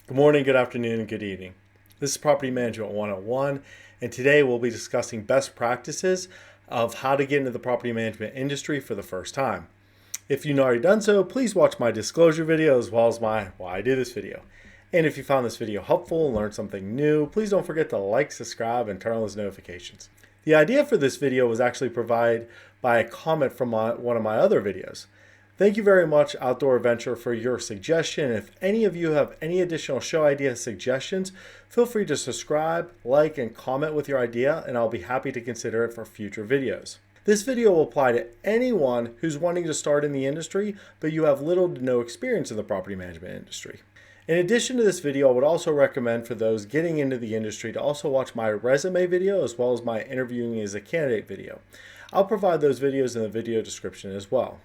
Good morning, good afternoon, and good evening. This is Property Management 101, and today we'll be discussing best practices of how to get into the property management industry for the first time. If you've not already done so, please watch my disclosure video as well as my why I do this video. And if you found this video helpful and learned something new, please don't forget to like, subscribe, and turn on those notifications. The idea for this video was actually provided by a comment from one of my other videos. Thank you very much, Outdoor Adventure, for your suggestion. If any of you have any additional show idea suggestions, feel free to subscribe, like, and comment with your idea, and I'll be happy to consider it for future videos. This video will apply to anyone who's wanting to start in the industry, but you have little to no experience in the property management industry. In addition to this video, I would also recommend for those getting into the industry to also watch my resume video as well as my interviewing as a candidate video. I'll provide those videos in the video description as well.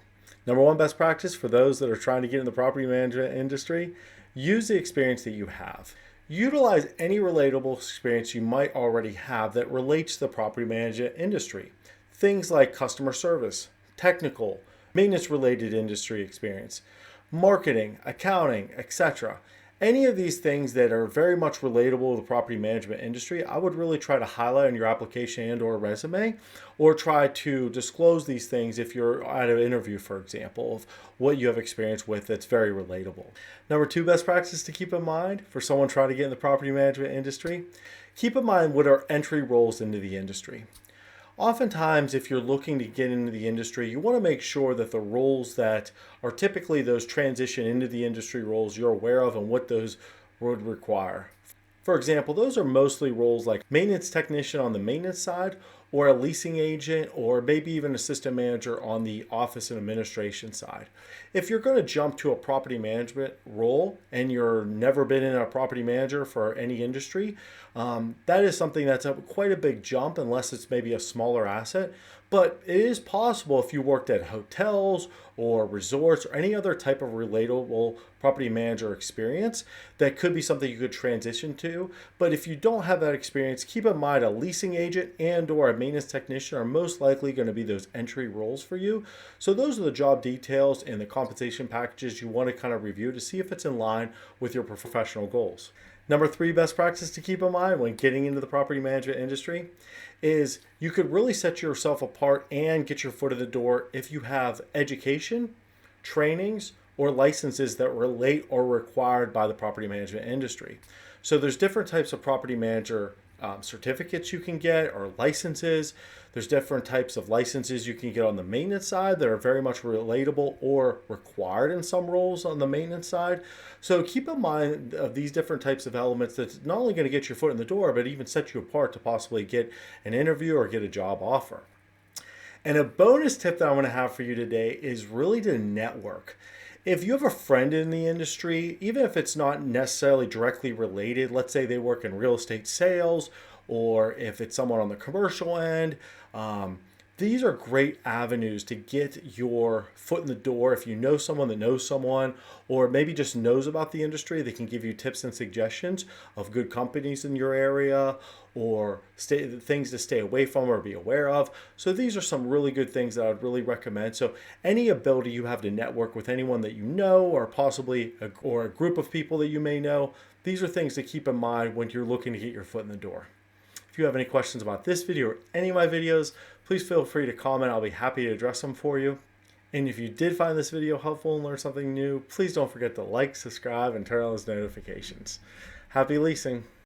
Number one best practice for those that are trying to get in the property management industry, use the experience that you have. Utilize any relatable experience you might already have that relates to the property management industry. Things like customer service, technical, maintenance related industry experience, marketing, accounting, etc. Any of these things that are very much relatable to the property management industry, I would really try to highlight on your application and or resume, or try to disclose these things if you're at an interview, for example, of what you have experience with that's very relatable. Number two best practice to keep in mind for someone trying to get in the property management industry, keep in mind what are entry roles into the industry. Oftentimes, if you're looking to get into the industry, you want to make sure that the roles that are typically those transition into the industry roles you're aware of and what those would require. For example, those are mostly roles like maintenance technician on the maintenance side, or a leasing agent, or maybe even assistant manager on the office and administration side. If you're going to jump to a property management role and you're never been in a property manager for any industry, that is something that's quite a big jump unless it's maybe a smaller asset. But it is possible if you worked at hotels or resorts or any other type of relatable property manager experience, that could be something you could transition to. But if you don't have that experience, keep in mind a leasing agent and or a maintenance technician are most likely going to be those entry roles for you. So those are the job details and the compensation packages you want to kind of review to see if it's in line with your professional goals. Number three best practice to keep in mind when getting into the property management industry is you could really set yourself apart and get your foot in the door if you have education, trainings, or licenses that relate or required by the property management industry. So there's different types of property manager certificates you can get or licenses. There's different types of licenses you can get on the maintenance side that are very much relatable or required in some roles on the maintenance side. So keep in mind of these different types of elements that's not only going to get your foot in the door, but even set you apart to possibly get an interview or get a job offer. And a bonus tip that I want to have for you today is really to network. If you have a friend in the industry, even if it's not necessarily directly related, let's say they work in real estate sales, or if it's someone on the commercial end, these are great avenues to get your foot in the door. If you know someone that knows someone, or maybe just knows about the industry, they can give you tips and suggestions of good companies in your area or things to stay away from or be aware of. So these are some really good things that I'd really recommend. So any ability you have to network with anyone that you know, or possibly a group of people that you may know, these are things to keep in mind when you're looking to get your foot in the door. If you have any questions about this video or any of my videos, please feel free to comment. I'll be happy to address them for you. And if you did find this video helpful and learn something new, please don't forget to like, subscribe, and turn on those notifications. Happy leasing!